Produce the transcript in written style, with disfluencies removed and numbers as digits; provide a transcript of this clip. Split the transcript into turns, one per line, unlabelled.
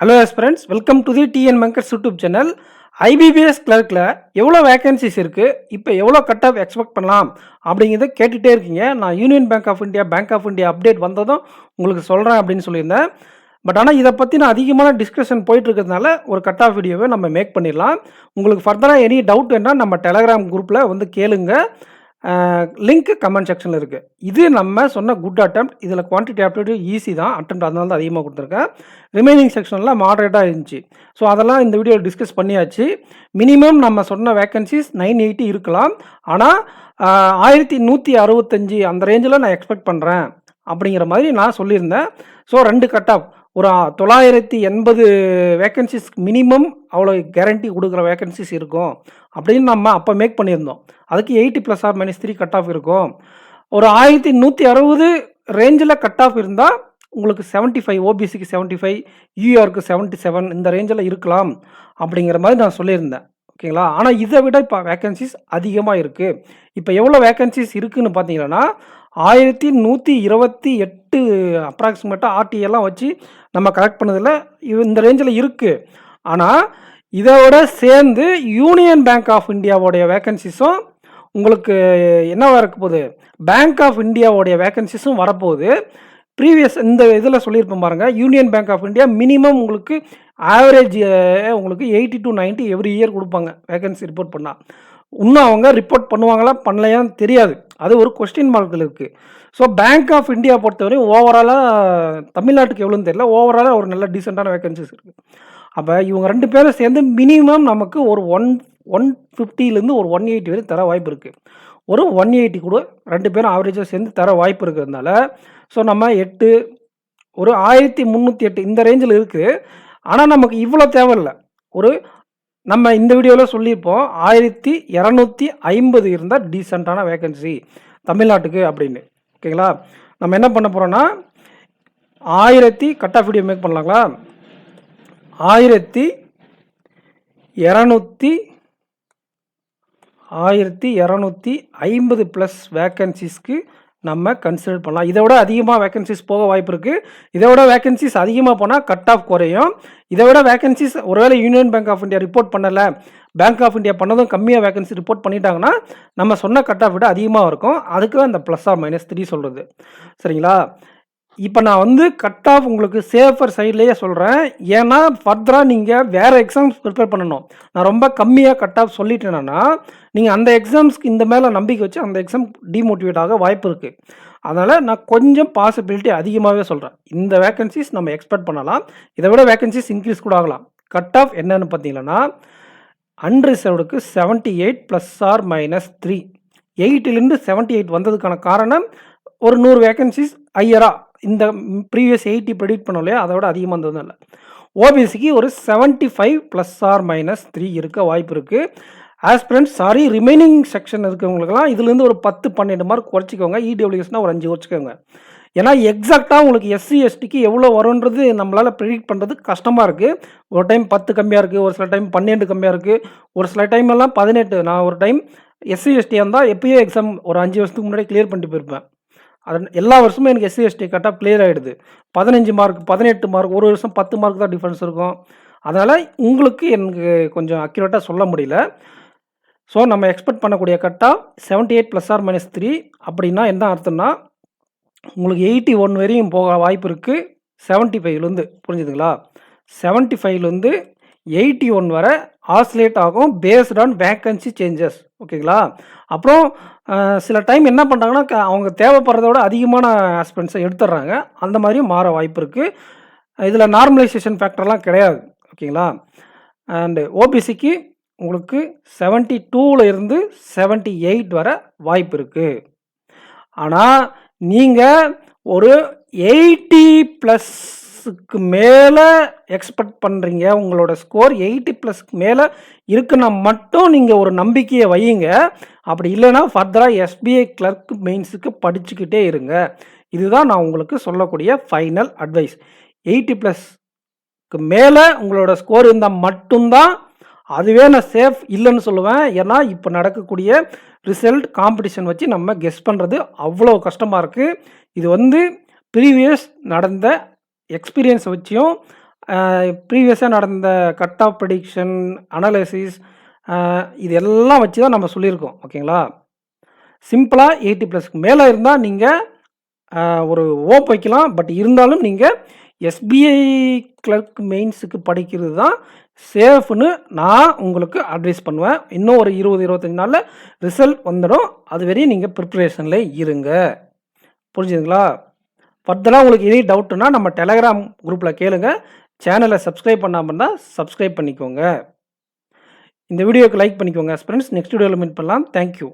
Hello friends, welcome to the TN bankers YouTube channel. IBPS கிளர்க்கில் எவ்வளோ vacancies இருக்குது, இப்போ எவ்வளோ கட் ஆஃப் எக்ஸ்பெக்ட் பண்ணலாம் அப்படிங்கிறத கேட்டுகிட்டே இருக்கீங்க. நான் union bank of India update வந்ததும் உங்களுக்கு சொல்கிறேன் அப்படின்னு சொல்லியிருந்தேன். பட் ஆனால் இதை பற்றி நான் அதிகமான டிஸ்கஷன் போயிட்டு இருக்கிறதுனால ஒரு கட் ஆஃப் வீடியோவை நம்ம மேக் பண்ணிடலாம். உங்களுக்கு ஃபர்தராக எனி டவுட் என்ன நம்ம டெலகிராம் குரூப்பில் வந்து கேளுங்க. லிங்க் கமெண்ட் செக்ஷனில் இருக்குது. இது நம்ம சொன்ன குட் அட்டெம்ப்ட். இதில் குவான்டிட்டி ஆப்டிடியூட் ஈஸி தான் அட்டெம்ப்ட், அதனால தான் அதிகமாக கொடுத்துருக்கேன். ரிமைனிங் செக்ஷன்லாம் மாடரேட்டாக இருந்துச்சு. ஸோ அதெல்லாம் இந்த வீடியோவில் டிஸ்கஸ் பண்ணியாச்சு. மினிமம் நம்ம சொன்ன வேக்கன்சிஸ் 980 இருக்கலாம். ஆனால் 1165 அந்த ரேஞ்சில் நான் எக்ஸ்பெக்ட் பண்ணுறேன் அப்படிங்கிற மாதிரி நான் சொல்லியிருந்தேன். ஸோ 2 கட் ஆஃப் ஒரு 980 வேக்கன்சிஸ் மினிமம் அவ்வளோ கேரண்டி கொடுக்குற வேக்கன்சிஸ் இருக்கும் அப்படின்னு நம்ம அப்போ மேக் பண்ணியிருந்தோம். அதுக்கு 80 ± 3 கட் ஆஃப் இருக்கும். ஒரு 1160 ரேஞ்சில் கட் ஆஃப் இருந்தால் உங்களுக்கு 75, ஓபிசிக்கு 75, யூஆருக்கு 77 இந்த ரேஞ்சில் இருக்கலாம் அப்படிங்கிற மாதிரி நான் சொல்லியிருந்தேன். ஓகேங்களா? ஆனால் இதை விட இப்போ வேக்கன்சிஸ் அதிகமாக இருக்குது. இப்போ எவ்வளோ வேக்கன்சிஸ் இருக்குதுன்னு பார்த்தீங்கன்னா 1128 அப்ராக்சிமேட்டாக ஆர்டிஎல்லாம் வச்சு நம்ம கலெக்ட் பண்ணதில் இந்த ரேஞ்சில் இருக்குது. ஆனால் இதோட சேர்ந்து யூனியன் பேங்க் ஆஃப் இந்தியாவோடைய வேக்கன்சிஸும் உங்களுக்கு என்னவா இருக்க போகுது, பேங்க் ஆஃப் இந்தியாவோடைய வேக்கன்சிஸும் வரப்போகுது. ப்ரீவியஸ் இந்த இதில் சொல்லியிருப்போம் பாருங்கள், union bank of India minimum உங்களுக்கு ஆவரேஜ் உங்களுக்கு 80 to 90 எவ்ரி இயர் கொடுப்பாங்க வேக்கன்சி ரிப்போர்ட் பண்ணால். இன்னும் அவங்க ரிப்போர்ட் பண்ணுவாங்களா பண்ணலையான்னு தெரியாது, அது ஒரு கொஸ்டின் மார்க்கில் இருக்குது. ஸோ பேங்க் ஆஃப் இந்தியா பொறுத்தவரையும் ஓவராலாக தமிழ்நாட்டுக்கு எவ்வளோன்னு தெரியல, ஓவராலாக ஒரு நல்ல டீசெண்டான வேக்கன்சிஸ் இருக்குது. அப்போ இவங்க 2 பேரும் சேர்ந்து மினிமம் நமக்கு ஒரு 150லேருந்து ஒரு 180 வரை தர வாய்ப்பு இருக்குது. ஒரு 180 கூட 2 பேரும் ஆவரேஜாக சேர்ந்து தர வாய்ப்பு இருக்கிறதுனால ஸோ நம்ம 8 ஒரு 1308 இந்த ரேஞ்சில் இருக்குது. ஆனால் நமக்கு இவ்வளோ தேவையில்லை. ஒரு நம்ம இந்த வீடியோவில் சொல்லியிருப்போம் 1250 இருந்தால் டீசெண்டான வேக்கன்சி தமிழ்நாட்டுக்கு அப்படின்னு. ஓகேங்களா? நம்ம என்ன பண்ண போகிறோன்னா 1000 கட் ஆஃப் வீடியோ மேக் பண்ணலாங்களா? 1250 ப்ளஸ் வேக்கன்சிஸ்க்கு நம்ம கன்சிடர் பண்ணலாம். இதை விட அதிகமாக வேக்கன்சிஸ் போக வாய்ப்பு இருக்குது. இதை விட வேக்கன்சிஸ் அதிகமாக போனால் கட் ஆஃப் குறையும். இதை விட வேக்கன்சிஸ் ஒருவேளை union bank of India report பண்ணலை, பேங்க் ஆஃப் இந்தியா பண்ணதும் கம்மியாக வேக்கன்சி ரிப்போர்ட் பண்ணிட்டாங்கன்னா நம்ம சொன்ன கட் ஆஃப் விட அதிகமாக இருக்கும். அதுக்கு அந்த ±3 சொல்கிறது. சரிங்களா? இப்போ நான் வந்து கட் ஆஃப் உங்களுக்கு சேஃபர் சைட்லேயே சொல்கிறேன். ஏன்னா ஃபர்தராக நீங்கள் வேறு எக்ஸாம்ஸ் ப்ரிப்பேர் பண்ணணும். நான் ரொம்ப கம்மியாக கட் ஆஃப் சொல்லிட்டேன்னா நீங்கள் அந்த எக்ஸாம்ஸ்க்கு இந்த மேலே நம்பிக்கை வச்சு அந்த எக்ஸாம் டிமோட்டிவேட் ஆக வாய்ப்பு இருக்குது. அதனால் நான் கொஞ்சம் பாசிபிலிட்டி அதிகமாகவே சொல்கிறேன். இந்த வேக்கன்சிஸ் நம்ம எக்ஸ்பெக்ட் பண்ணலாம். இதை விட வேக்கன்சிஸ் இன்க்ரீஸ் கூட ஆகலாம். கட் ஆஃப் என்னன்னு பார்த்தீங்கன்னா அன்ரிசர்வ்டுக்கு 78 ± 3 8லேருந்து 78 வந்ததுக்கான காரணம் ஒரு 100 வேக்கன்சிஸ் ஹையராக இந்த ப்ரீவியஸ் 80 ப்ரெடிக்ட் பண்ணோம் இல்லையா, அதை விட அதிகமாக இருந்ததுனால. ஓபிசிக்கு ஒரு 75 ± 3 இருக்க வாய்ப்பு இருக்குது. ஆஸ்பிரண்ட்ஸ் ரிமைனிங் செக்ஷன் இருக்கிறவங்களுக்குலாம் இதுலேருந்து ஒரு 10-12 மார்க் குறைச்சிக்கோங்க. இடபிள்யூஎஸ்னால் ஒரு 5 குறைச்சிக்கோங்க. ஏன்னா எக்ஸாக்டாக உங்களுக்கு எஸ்சி எஸ்டிக்கு எவ்வளோ வரும்ன்றது நம்மளால் ப்ரெடிக்ட் பண்ணுறது கஷ்டமாக இருக்குது. ஒரு டைம் 10 கம்மியாக இருக்குது, ஒரு சில டைம் 12 கம்மியாக இருக்குது, ஒரு சில டைம் எல்லாம் 18. நான் ஒரு டைம் எஸ்சி எஸ்டி இருந்தால் எப்பயோ எக்ஸாம் ஒரு 5 வருஷத்துக்கு முன்னாடி கிளியர் பண்ணிட்டு போயிருப்பேன். அது எல்லா வருஷமும் எனக்கு SC ST cut off clear ஆகிடுது. 15 மார்க் 18 மார்க், ஒரு வருஷம் 10 மார்க் தான் டிஃப்ரென்ஸ் இருக்கும். அதனால் உங்களுக்கு எனக்கு கொஞ்சம் அக்யூரேட்டாக சொல்ல முடியல. ஸோ நம்ம எக்ஸ்பெக்ட் பண்ணக்கூடிய கட் ஆஃப் 78 ± 3 அப்படின்னா என்ன அர்த்தம்னா உங்களுக்கு 81 வரையும் போக வாய்ப்பு இருக்குது. 75லேருந்து புரிஞ்சுதுங்களா? 75லேருந்து 81 வரை ஆசிலேட் ஆகும் பேஸ்ட் ஆன் வேக்கன்சி சேஞ்சஸ். ஓகேங்களா? அப்புறம் சில டைம் என்ன பண்ணுறாங்கன்னா அவங்க தேவைப்படுறதோட அதிகமான ஆஸ்பிரண்ட்ஸை எடுத்துடுறாங்க. அந்த மாதிரியும் மாற வாய்ப்பு இருக்குது. இதில் நார்மலைசேஷன் ஃபேக்டர்லாம் கிடையாது. ஓகேங்களா? அண்டு ஓபிசிக்கு உங்களுக்கு 72லேருந்து 78 வரை வாய்ப்பு இருக்குது. ஆனால் நீங்கள் ஒரு 80+ மேலே எக்ஸ்பெக்ட் பண்ணுறீங்க, உங்களோட ஸ்கோர் 80+ மேலே இருக்குன்னா மட்டும் நீங்கள் ஒரு நம்பிக்கையை வையுங்க. அப்படி இல்லைன்னா ஃபர்தராக எஸ்பிஐ கிளர்க் மெயின்ஸுக்கு படிச்சுக்கிட்டே இருங்க. இதுதான் நான் உங்களுக்கு சொல்லக்கூடிய ஃபைனல் அட்வைஸ். 80+ மேலே உங்களோட ஸ்கோர் இருந்தால் மட்டும்தான் அதுவே நான் சேஃப் இல்லைன்னு சொல்லுவேன். ஏன்னா இப்போ நடக்கக்கூடிய ரிசல்ட் காம்படிஷன் வச்சு நம்ம கெஸ் பண்ணுறது அவ்வளோ கஷ்டமாக இருக்குது. இது வந்து ப்ரீவியஸ் நடந்த எக்ஸ்பீரியன்ஸ் வச்சியும் ப்ரீவியஸாக நடந்த கட் ஆஃப் ப்ரெடிக்ஷன், அனலைசிஸ் இது எல்லாம் வச்சு தான் நம்ம சொல்லியிருக்கோம். ஓகேங்களா? சிம்பிளாக 80+க்கு மேலே இருந்தால் நீங்கள் ஒரு ஓப் வைக்கலாம். பட் இருந்தாலும் நீங்கள் எஸ்பிஐ கிளர்க் மெயின்ஸுக்கு படிக்கிறது தான் சேஃப்னு நான் உங்களுக்கு அட்வைஸ் பண்ணுவேன். இன்னும் ஒரு 20-25 நாளில் ரிசல்ட் வந்துடும். அது வரையும் நீங்கள் ப்ரிப்ரேஷனில் இருங்க. புரிஞ்சுதுங்களா? ஃபர்தராக உங்களுக்கு எனி டவுட்டுன்னா நம்ம டெலகிராம் குரூப்பில் கேளுங்க. சேனலை சப்ஸ்கிரைப் பண்ணாமல் இருந்தால் சப்ஸ்கிரைப் பண்ணிக்கோங்க. இந்த வீடியோக்கு லைக் பண்ணிக்கோங்க ஃப்ரெண்ட்ஸ். நெக்ஸ்ட் வீடியோவில் மீட் பண்ணலாம். தேங்க்யூ.